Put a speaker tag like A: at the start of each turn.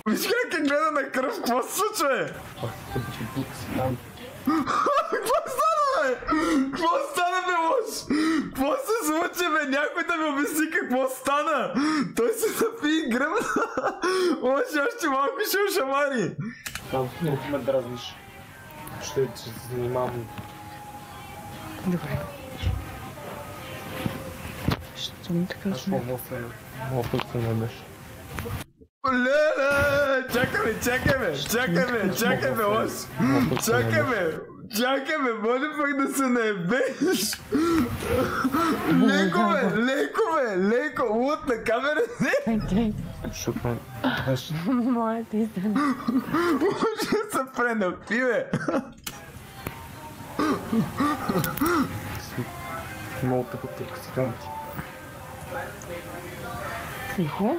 A: Виж как гледа на кръв, какво се случва, бе? Какво стана, бе? Какво стана, бе, лош? Какво се случи, бе? Някой да ми обясни какво стана? Той се напи и гръмна. Лош, още малко ще ушамари.
B: Там много ме дразниш. Ще се занимавам.
C: Добре. Що ми така
B: Аз мога се набеш.
A: Леле! Чакай ме, лош! Чакай ме, може пък да се наебеш! Леко, лут на камера, не!
B: Шукам.
C: Моята истина.
A: Може да се пренапи, бе!
B: Много тъпо тук си.
C: Тихо.